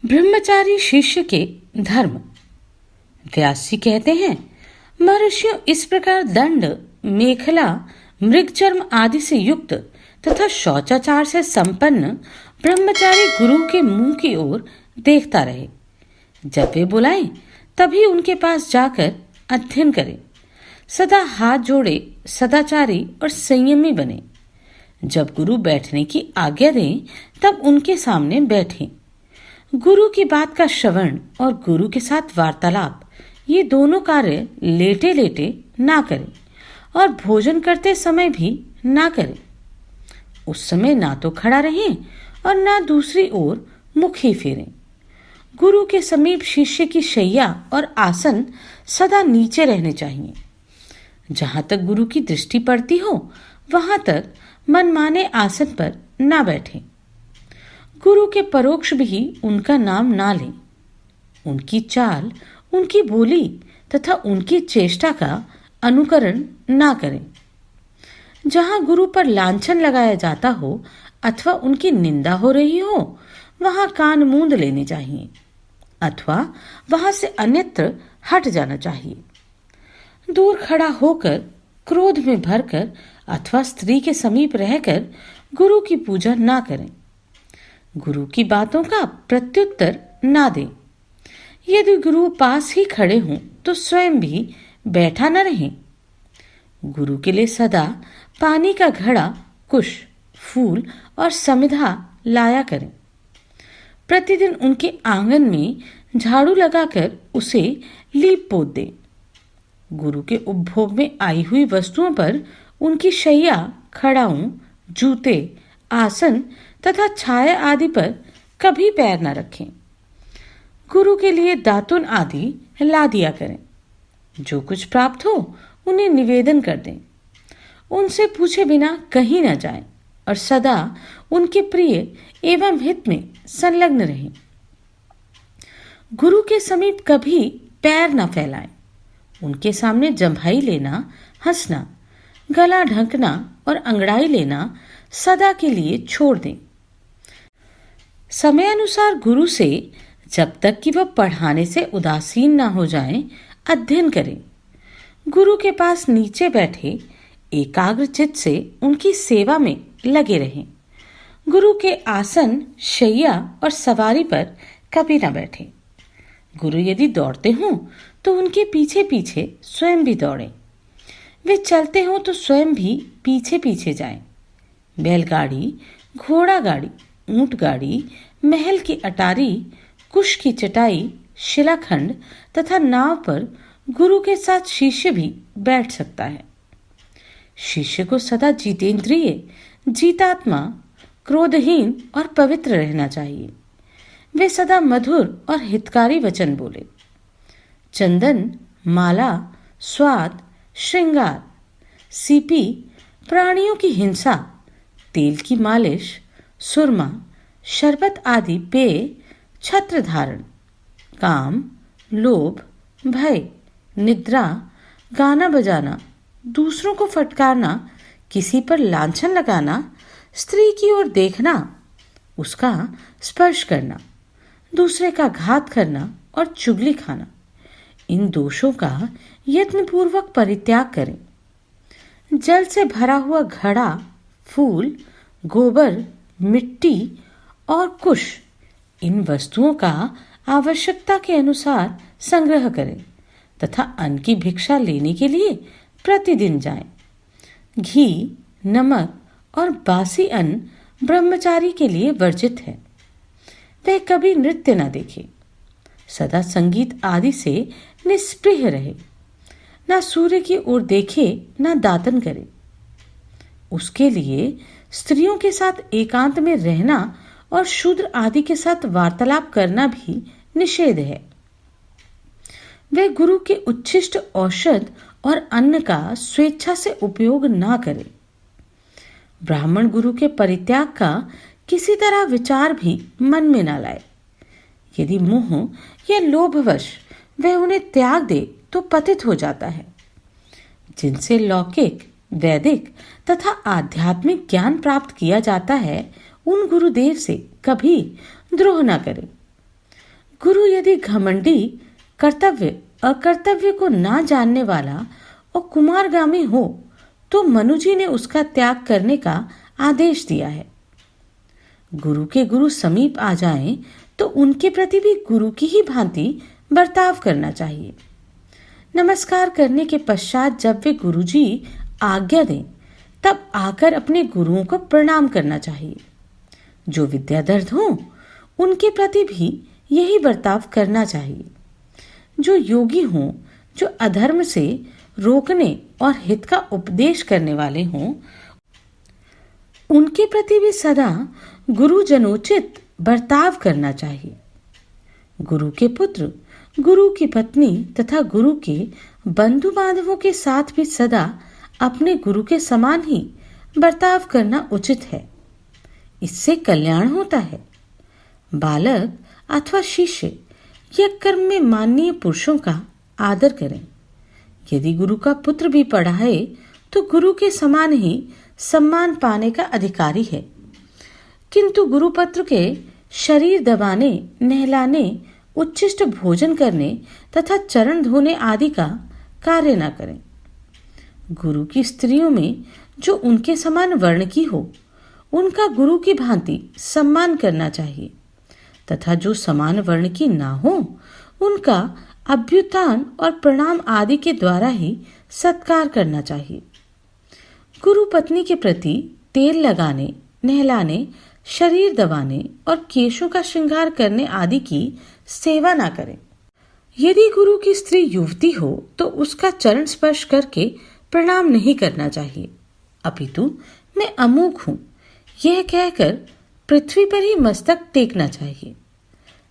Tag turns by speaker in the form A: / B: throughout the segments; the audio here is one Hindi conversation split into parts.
A: ब्रह्मचारी शिष्य के धर्म। व्यास जी कहते हैं, महर्षियों, इस प्रकार दंड, मेखला, मृगचर्म आदि से युक्त तथा शौचाचार से संपन्न ब्रह्मचारी गुरु के मुंह की ओर देखता रहे। जब वे बुलाएं तभी उनके पास जाकर अध्ययन करें। सदा हाथ जोड़े, सदाचारी और संयमी बने। जब गुरु बैठने की आज्ञा दें तब उनके सामने बैठें। गुरु की बात का श्रवण और गुरु के साथ वार्तालाप, ये दोनों कार्य लेटे लेटे ना करें और भोजन करते समय भी ना करें। उस समय ना तो खड़ा रहें और ना दूसरी ओर मुख ही फेरें। गुरु के समीप शिष्य की शैया और आसन सदा नीचे रहने चाहिए। जहां तक गुरु की दृष्टि पड़ती हो वहां तक मनमाने आसन पर ना बैठें। गुरु के परोक्ष भी उनका नाम ना लें। उनकी चाल, उनकी बोली तथा उनकी चेष्टा का अनुकरण ना करें। जहां गुरु पर लांछन लगाया जाता हो अथवा उनकी निंदा हो रही हो वहां कान मूंद लेने चाहिए अथवा वहां से अन्यत्र हट जाना चाहिए। दूर खड़ा होकर, क्रोध में भरकर अथवा स्त्री के समीप रहकर गुरु की पूजा ना करें। गुरु की बातों का प्रत्युत्तर ना दें। यदि गुरु पास ही खड़े हों तो स्वयं भी बैठा न रहें। गुरु के लिए सदा पानी का घड़ा, कुश, फूल और समिधा लाया करें। प्रतिदिन उनके आंगन में झाड़ू लगाकर उसे लीप पोत दें। गुरु के उपभोग में आई हुई वस्तुओं पर उनकी शैया, खड़ाऊं, जूते, आसन तथा छाया आदि पर कभी पैर न रखें। गुरु के लिए दातुन आदि ला दिया करें। जो कुछ प्राप्त हो उन्हें निवेदन कर दें। उनसे पूछे बिना कहीं न जाएं और सदा उनके प्रिय एवं हित में संलग्न रहें। गुरु के समीप कभी पैर न फैलाएं। उनके सामने जम्भाई लेना, हंसना, गला ढकना और अंगड़ाई लेना सदा के लिए छोड़ दें। समय अनुसार गुरु से जब तक कि वह पढ़ाने से उदासीन ना हो जाएं, अध्ययन करें। गुरु के पास नीचे बैठे एकाग्र चित्त से उनकी सेवा में लगे रहें। गुरु के आसन, शैया और सवारी पर कभी न बैठें। गुरु यदि दौड़ते हों तो उनके पीछे पीछे स्वयं भी दौड़ें। वे चलते हों तो स्वयं भी पीछे पीछे जाएं। बैलगाड़ी, घोड़ा गाड़ी, ऊंट गाड़ी, महल की अटारी, कुश की चटाई, शिलाखंड तथा नाव पर गुरु के साथ शिष्य भी बैठ सकता है। शिष्य को सदा जितेंद्रिय, जीतात्मा, क्रोधहीन और पवित्र रहना चाहिए। वे सदा मधुर और हितकारी वचन बोले। चंदन, माला, स्वाद, श्रृंगार, सीपी, प्राणियों की हिंसा, तेल की मालिश, सुरमा, शरबत आदि पेय, छत्र धारण, काम, लोभ, भय, निद्रा, गाना बजाना, दूसरों को फटकारना, किसी पर लांछन लगाना, स्त्री की ओर देखना, उसका स्पर्श करना, दूसरे का घात करना और चुगली खाना, इन दोषों का यत्नपूर्वक परित्याग करें। जल से भरा हुआ घड़ा, फूल, गोबर, मिट्टी और कुश, इन वस्तुओं का आवश्यकता के अनुसार संग्रह करें तथा अन्न की भिक्षा लेने के लिए प्रतिदिन जाएं। घी, नमक और बासी अन्न ब्रह्मचारी के लिए वर्जित है। वह कभी नृत्य न देखे, सदा संगीत आदि से निस्पृह रहे, ना सूर्य की ओर देखे, ना दातन करे। उसके लिए स्त्रियों के साथ एकांत में रहना और शूद्र आदि के साथ वार्तालाप करना भी निषेध है। वे गुरु के उच्छिष्ट औषध और अन्न का स्वेच्छा से उपयोग ना करें। ब्राह्मण गुरु के परित्याग का किसी तरह विचार भी मन में ना लाए। यदि मोह या लोभवश वह उन्हें त्याग दे तो पतित हो जाता है। जिनसे लौकिक, वैदिक तथा आध्यात्मिक ज्ञान प्राप्त किया जाता है उन गुरुदेव से कभी द्रोह न करें। गुरु यदि घमंडी, कर्तव्य अकर्तव्य को ना जानने वाला और कुमारगामी हो तो मनु जी ने उसका त्याग करने का आदेश दिया है। गुरु के गुरु समीप आ जाएं तो उनके प्रति भी गुरु की ही भांति बर्ताव करना चाहिए। नमस्कार करने के पश्चात जब वे गुरुजी आज्ञा दें तब आकर अपने गुरुओं को प्रणाम करना चाहिए। जो विद्याधर हों उनके प्रति भी यही बर्ताव करना चाहिए। जो योगी हों, जो अधर्म से रोकने और हित का उपदेश करने वाले हों, उनके प्रति भी सदा गुरुजनोचित बर्ताव करना चाहिए। गुरु के पुत्र, गुरु की पत्नी तथा गुरु के बंधु बांधवों के साथ भी सदा अपने गुरु के समान ही बर्ताव करना उचित है। इससे कल्याण होता है। बालक अथवा शिष्य यह कर्म में माननीय पुरुषों का आदर करें। यदि गुरु का पुत्र भी पढ़ाए तो गुरु के समान ही सम्मान पाने का अधिकारी है, किंतु गुरुपत्र के शरीर दबाने, नहलाने, उच्छिष्ट भोजन करने तथा चरण धोने आदि का कार्य न करें। गुरु की स्त्रियों में जो उनके समान वर्ण की हो उनका गुरु की भांति सम्मान करना चाहिए तथा जो समान वर्ण की ना हो उनका अभ्युत्थान और प्रणाम आदि के द्वारा ही सत्कार करना चाहिए। गुरु पत्नी के प्रति तेल लगाने, नहलाने, शरीर दबाने और केशों का श्रृंगार करने आदि की सेवा ना करें। यदि गुरु की स्त्री युवती हो तो उसका चरण स्पर्श करके प्रणाम नहीं करना चाहिए, अपितु मैं अमोघ हूं यह कहकर पृथ्वी पर ही मस्तक टेकना चाहिए।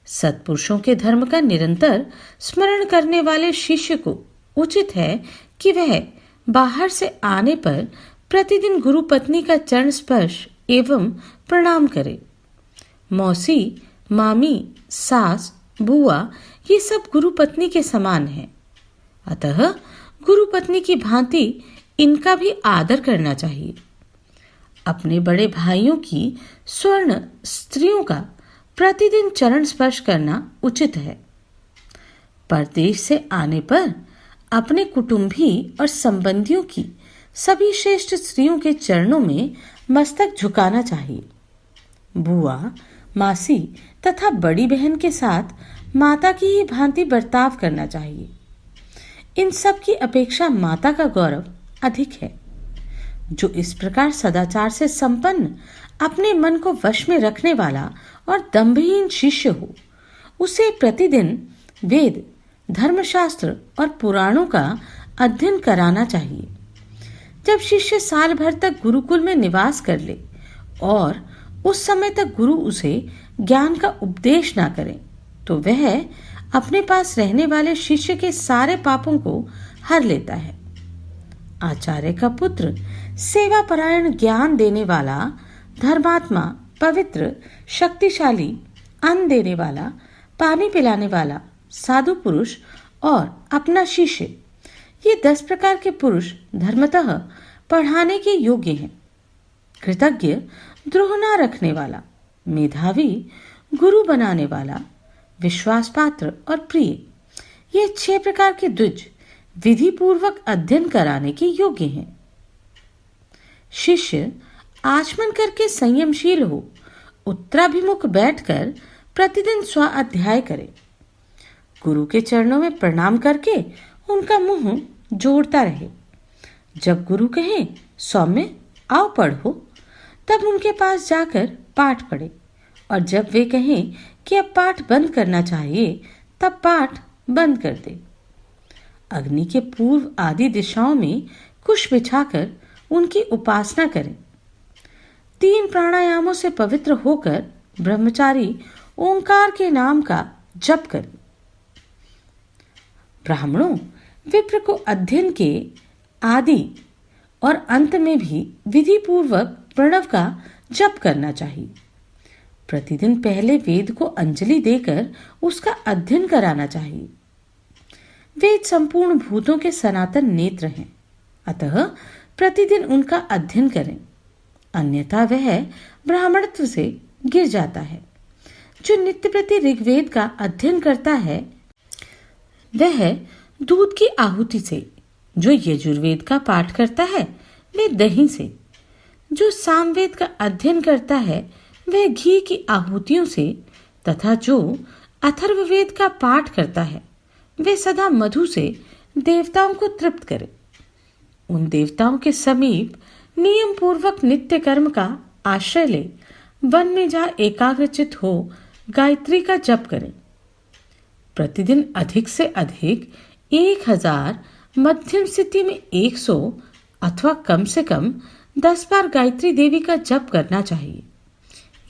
A: सत्पुरुषों के धर्म का निरंतर स्मरण करने वाले शिष्य को उचित है कि वह बाहर से आने पर प्रतिदिन गुरु पत्नी का चरण स्पर्श एवं प्रणाम करे। मौसी, मामी, सास, बुआ ये सब गुरु पत्नी के समान हैं। अतः गुरु पत्नी की भांति इनका भी आदर करना चाहिए। अपने बड़े भाइयों की स्वर्ण स्त्रियों का प्रतिदिन चरण स्पर्श करना उचित है। परदेश से आने पर अपने कुटुंबी और संबंधियों की सभी श्रेष्ठ स्त्रियों के चरणों में मस्तक झुकाना चाहिए। बुआ, मासी तथा बड़ी बहन के साथ माता की ही भांति बर्ताव करना चाहिए। इन सब की अपेक्षा माता का गौरव अधिक है। जो इस प्रकार सदाचार से संपन्न, अपने मन को वश में रखने वाला और दंभहीन शिष्य हो, उसे प्रतिदिन वेद, धर्मशास्त्र और पुराणों का अध्ययन कराना चाहिए। जब शिष्य साल भर तक गुरुकुल में निवास कर ले और उस समय तक गुरु उसे ज्ञान का उपदेश ना करे तो वह अपने पास रहने वाले शिष्य के सारे पापों को हर लेता है। आचार्य का पुत्र सेवा परायण, ज्ञान देने वाला, धर्मात्मा, पवित्र, शक्तिशाली, अन्न देने वाला, पानी पिलाने वाला, साधु पुरुष और अपना शिष्य, ये 10 प्रकार के पुरुष धर्मतः पढ़ाने के योग्य हैं। कृतज्ञ, द्रोह न रखने वाला, मेधावी, गुरु बनाने वाला, विश्वास पात्र और प्रिय, ये 6 प्रकार के द्विज विधि पूर्वक अध्ययन कराने के योग्य हैं। शिष्य आचमन करके संयमशील हो, उत्तराभिमुख बैठकर प्रतिदिन स्वाध्याय करे। गुरु के चरणों में प्रणाम करके उनका मुंह जोड़ता रहे। जब गुरु कहे सौम्य आओ पढ़ो, तब उनके पास जाकर पाठ पढ़े, और जब वे कहें कि अब पाठ बंद करना चाहिए तब पाठ बंद कर दे। अग्नि के पूर्व आदि दिशाओं में कुश बिछाकर उनकी उपासना करें। 3 प्राणायामों से पवित्र होकर ब्रह्मचारी ओंकार के नाम का जप करें। ब्राह्मणों, विप्र को अध्ययन के आदि और अंत में भी विधि पूर्वक प्रणव का जप करना चाहिए। प्रतिदिन पहले वेद को अंजलि देकर उसका अध्ययन कराना चाहिए। वेद संपूर्ण भूतों के सनातन नेत्र हैं, अतः प्रतिदिन उनका अध्ययन करें, अन्यथा वह ब्राह्मणत्व से गिर जाता है। जो नित्य प्रति ऋग्वेद का अध्ययन करता है वह दूध की आहुति से, जो यजुर्वेद का पाठ करता है वह दही से, जो सामवेद का अध्ययन करता है वह घी की आहुतियों से, तथा जो अथर्ववेद का पाठ करता है वे सदा मधु से देवताओं को तृप्त करे। उन देवताओं के समीप नियम पूर्वक नित्य कर्म का आश्रय ले वन में जा एकाग्रचित हो गायत्री का जप करें। प्रतिदिन अधिक से अधिक 1000, मध्यम स्थिति में 100 अथवा कम से कम 10 बार गायत्री देवी का जप करना चाहिए।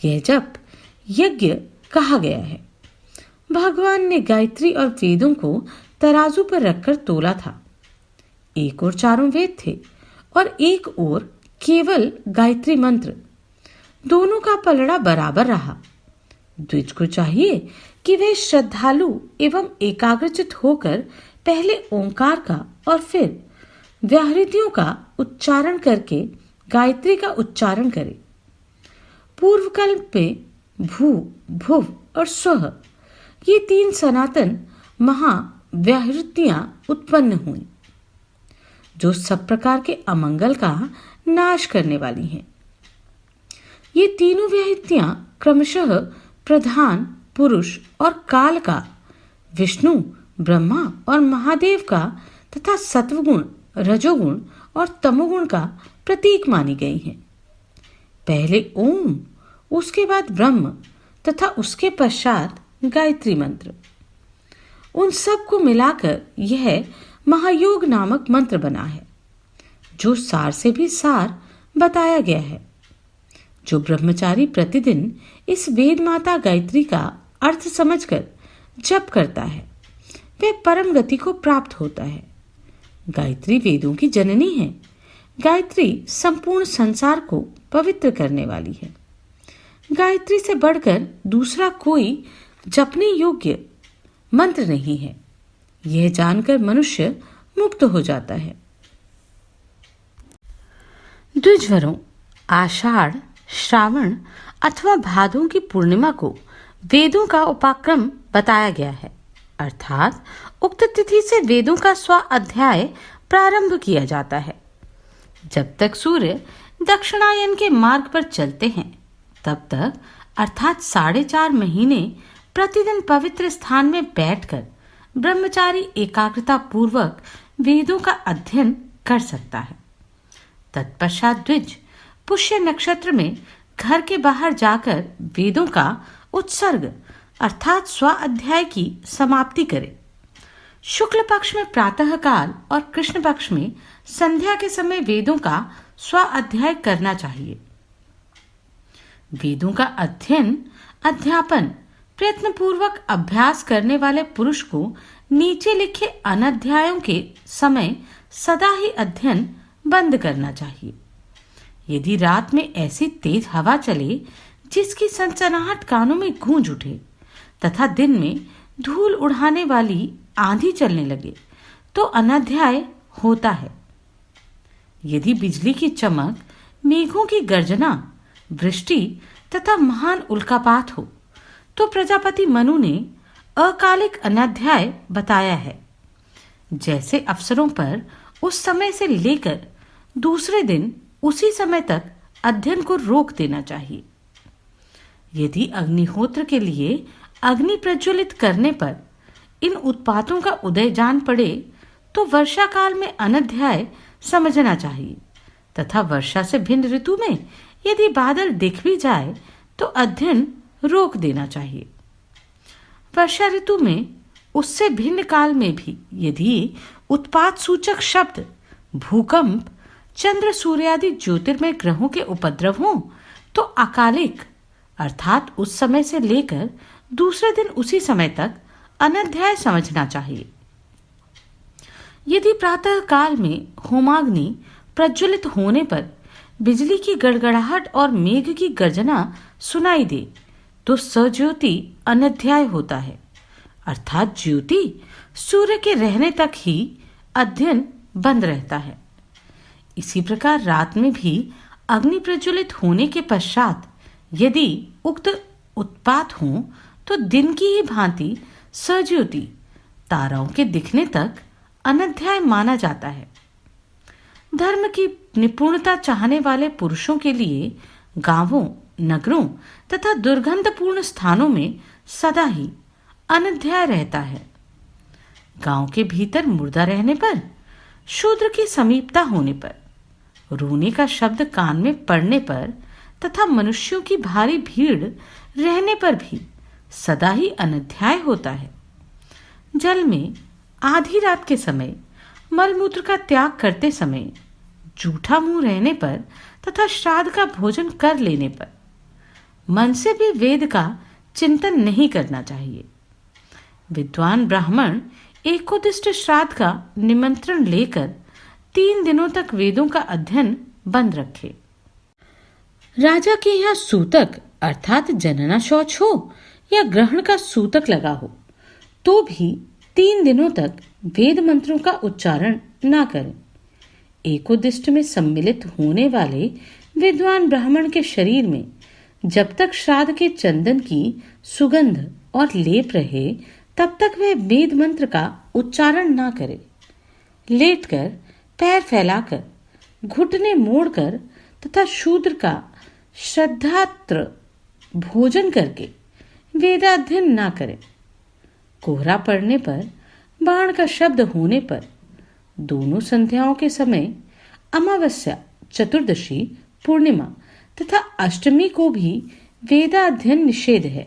A: यह जप यज्ञ कहा गया है। भगवान ने गायत्री और वेदों को तराजू पर रखकर तोला था। एक ओर 4 वेद थे और एक ओर केवल गायत्री मंत्र। दोनों का पलड़ा बराबर रहा। द्विज को चाहिए कि वे श्रद्धालु एवं एकाग्रचित होकर पहले ओंकार का और फिर व्याहृतियों का उच्चारण करके गायत्री का उच्चारण करें। पूर्वकल्प में भू, भुव और स्वः ये 3 सनातन महाव्याहृतियां उत्पन्न हुई, जो सब प्रकार के अमंगल का नाश करने वाली हैं। ये तीनों व्याहृतियां क्रमशः प्रधान पुरुष और काल का, विष्णु, ब्रह्मा और महादेव का तथा सत्वगुण, रजोगुण और तमोगुण का प्रतीक मानी गई हैं। पहले ओम, उसके बाद ब्रह्म तथा उसके पश्चात गायत्री मंत्र। उन सब को मिलाकर यह महायोग नामक मंत्र बना है, जो सार से भी सार बताया गया है। जो ब्रह्मचारी प्रतिदिन इस वेद माता गायत्री का अर्थ समझकर जप करता है वह परम गति को प्राप्त होता है। गायत्री वेदों की जननी है। गायत्री संपूर्ण संसार को पवित्र करने वाली है। गायत्री से बढ़कर दूसरा कोई जपने योग्य मंत्र नहीं है। यह जानकर मनुष्य मुक्त हो जाता है। द्विजवरों, आषाढ़, श्रावण अथवा भादों की पूर्णिमा को वेदों का उपाक्रम बताया गया है, अर्थात उक्त तिथि से वेदों का स्वाध्याय प्रारंभ किया जाता है। जब तक सूर्य दक्षिणायन के मार्ग पर चलते हैं तब तक अर्थात 4.5 महीने प्रतिदिन पवित्र स्थान में बैठकर ब्रह्मचारी एकाग्रता पूर्वक वेदों का अध्ययन कर सकता है। तत्पश्चात द्विज पुष्य नक्षत्र में घर के बाहर जाकर वेदों का उत्सर्ग अर्थात स्वाध्याय की समाप्ति करे। शुक्ल पक्ष में प्रातः काल और कृष्ण पक्ष में संध्या के समय वेदों का स्वाध्याय करना चाहिए। वेदों का अध्ययन, अध्यापन, प्रयत्न पूर्वक अभ्यास करने वाले पुरुष को नीचे लिखे अनध्यायों के समय सदा ही अध्ययन बंद करना चाहिए। यदि रात में ऐसी तेज हवा चले जिसकी सनसनाहट कानों में गूंज उठे तथा दिन में धूल उड़ाने वाली आंधी चलने लगे तो अनध्याय होता है। यदि बिजली की चमक, मेघों की गर्जना, वृष्टि तथा महान उल्कापात हो तो प्रजापति मनु ने अकालिक अनध्याय बताया है। जैसे अवसरों पर उस समय से लेकर दूसरे दिन उसी समय तक अध्ययन को रोक देना चाहिए। यदि अग्निहोत्र के लिए अग्नि प्रज्वलित करने पर इन उत्पातों का उदय जान पड़े तो वर्षा काल में अनध्याय समझना चाहिए तथा वर्षा से भिन्न ऋतु में यदि बादल दिख भी जाए तो अध्ययन रोक देना चाहिए। वर्षा ऋतु में उससे भिन्न काल में भी यदि उत्पात सूचक शब्द, भूकंप, चंद्र सूर्यादि ज्योतिर्मय ग्रहों के उपद्रव हों तो अकालिक अर्थात उस समय से लेकर दूसरे दिन उसी समय तक अनध्याय समझना चाहिए। यदि प्रातः काल में होमाग्नि प्रज्वलित होने पर बिजली की गड़गड़ाहट और मेघ की गर्जना सुनाई दे तो सज्योति अनध्याय होता है, अर्थात ज्योति सूर्य के रहने तक ही अध्ययन बंद रहता है। इसी प्रकार रात में भी अग्नि प्रज्वलित होने के पश्चात यदि उक्त उत्पात हों तो दिन की ही भांति सज्योति ताराओं के दिखने तक अनध्याय माना जाता है। धर्म की निपुणता चाहने वाले पुरुषों के लिए गांवों, नगरों तथा दुर्गंधपूर्ण स्थानों में सदा ही अनध्याय रहता है। गांव के भीतर मुर्दा रहने पर, शूद्र की समीपता होने पर, रोने का शब्द कान में पड़ने पर तथा मनुष्यों की भारी भीड़ रहने पर भी सदा ही अनध्याय होता है। जल में आधी रात के समय मलमूत्र का त्याग करते समय, जूठा मुंह रहने पर तथा श्राद्ध का भोजन कर लेने पर मन से भी वेद का चिंतन नहीं करना चाहिए। विद्वान ब्राह्मण एकोदिष्ट श्राद्ध का निमंत्रण लेकर 3 दिनों तक वेदों का अध्ययन बंद रखे। राजा के यहाँ सूतक अर्थात जनना शौच हो या ग्रहण का सूतक लगा हो तो भी 3 दिनों तक वेद मंत्रों का उच्चारण ना करें। एकोदिष्ट में सम्मिलित होने वाले विद्वान ब्राह्मण के शरीर में जब तक श्राद्ध के चंदन की सुगंध और लेप रहे तब तक वह वेद मंत्र का उच्चारण ना करे। लेटकर, पैर फैलाकर, घुटने मोड़कर तथा शूद्र का श्रद्धात्र भोजन करके वेदाध्ययन ना करे। कोहरा पड़ने पर, बाण का शब्द होने पर, दोनों संध्याओं के समय, अमावस्या, चतुर्दशी, पूर्णिमा तथा अष्टमी को भी वेदाध्ययन निषेध है।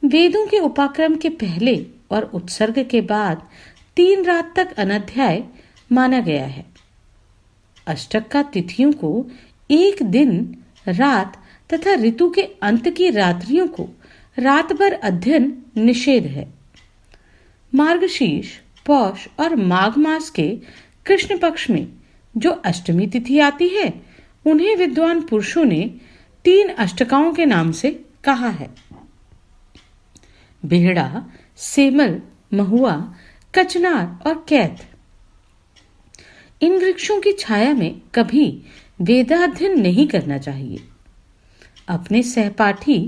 A: वेदों के उपाक्रम के पहले और उत्सर्ग के बाद 3 रात तक अनध्याय माना गया है। अष्टक का तिथियों को 1 दिन, रात तथा ऋतु के अंत की रात्रियों को रात भर अध्ययन निषेध है। मार्गशीर्ष, पौष और माघ मास के कृष्ण पक्ष में जो अष्टमी तिथि आती है उन्हें विद्वान पुरुषों ने 3 अष्टकाओं के नाम से कहा है। बेहड़ा, सेमल, महुआ, कचनार और कैथ। इन वृक्षों की छाया में कभी वेदाध्ययन नहीं करना चाहिए। अपने सहपाठी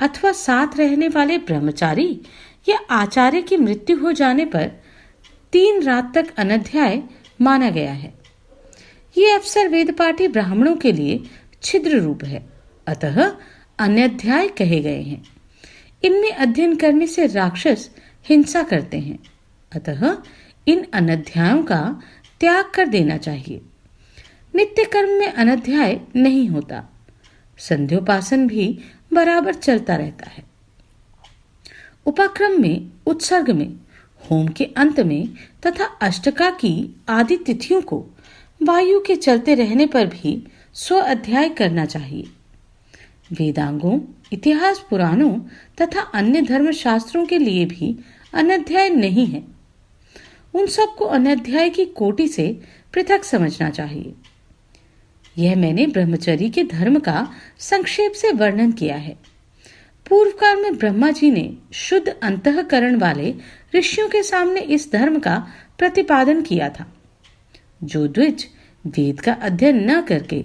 A: अथवा साथ रहने वाले ब्रह्मचारी या आचार्य की मृत्यु हो जाने पर 3 रात तक अनध्याय माना गया है। ये अवसर वेदपाठी ब्राह्मणों के लिए छिद्र रूप है, अतः अनध्याय कहे गए हैं। इनमें अध्ययन करने से राक्षस हिंसा करते हैं, अतः इन अनध्यायों का त्याग कर देना चाहिए। नित्य कर्म में अनध्याय नहीं होता। संध्योपासन भी बराबर चलता रहता है। उपाक्रम में, उत्सर्ग में, होम के अंत में तथा अष्टका की आदि तिथियों को वायु के चलते रहने पर भी स्व अध्याय करना चाहिए। वेदांगों, इतिहास पुराणों तथा अन्य धर्म शास्त्रों के लिए भी अनध्याय नहीं है। उन सबको अनध्याय की कोटि से पृथक समझना चाहिए। यह मैंने ब्रह्मचर्य के धर्म का संक्षेप से वर्णन किया है। पूर्व काल में ब्रह्मा जी ने शुद्ध अंतःकरण वाले ऋषियों के सामने इस धर्म का प्रतिपादन किया था। जो द्विज वेद का अध्ययन न करके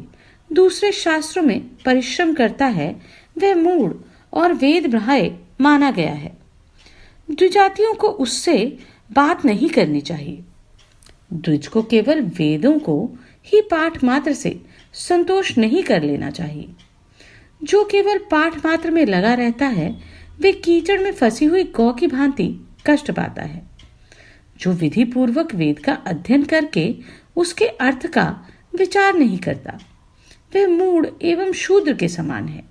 A: दूसरे शास्त्रों में परिश्रम करता है वह मूढ़ और वेद भ्राय माना गया है। द्विजातियों को उससे बात नहीं करनी चाहिए। द्विज को केवल वेदों को ही पाठ मात्र से संतोष नहीं कर लेना चाहिए। जो केवल पाठ मात्र में लगा रहता है वे कीचड़ में फंसी हुई गौ की भांति कष्ट पाता है। जो विधि पूर्वक वेद का अध्ययन करके उसके अर्थ का विचार नहीं करता वह मूढ़ एवं शूद्र के समान है,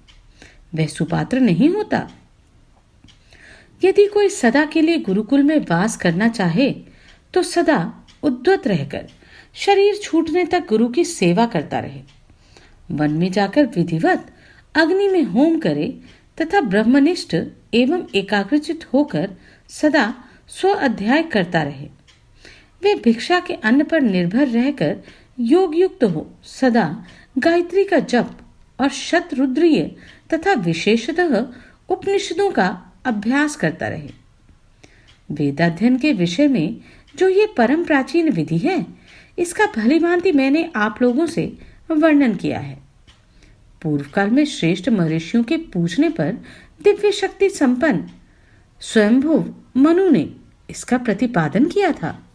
A: वह सुपात्र नहीं होता। यदि कोई सदा के लिए गुरुकुल में वास करना चाहे तो सदा उद्यत रहकर शरीर छूटने तक गुरु की सेवा करता रहे। वन में जाकर विधिवत अग्नि में होम करे तथा ब्रह्मनिष्ठ एवं एकाग्रचित होकर सदा स्व अध्याय करता रहे। वे भिक्षा के अन्न पर निर्भर रहकर योग युक्त हो सदा गायत्री का जप और शतरुद्रीय तथा विशेषतः उपनिषदों का अभ्यास करता रहे। वेदाध्ययन के विषय में जो ये परम प्राचीन विधि है इसका भली भांति मैंने आप लोगों से वर्णन किया है। पूर्व काल में श्रेष्ठ महर्षियों के पूछने पर दिव्य शक्ति संपन्न स्वयंभुव मनु ने इसका प्रतिपादन किया था।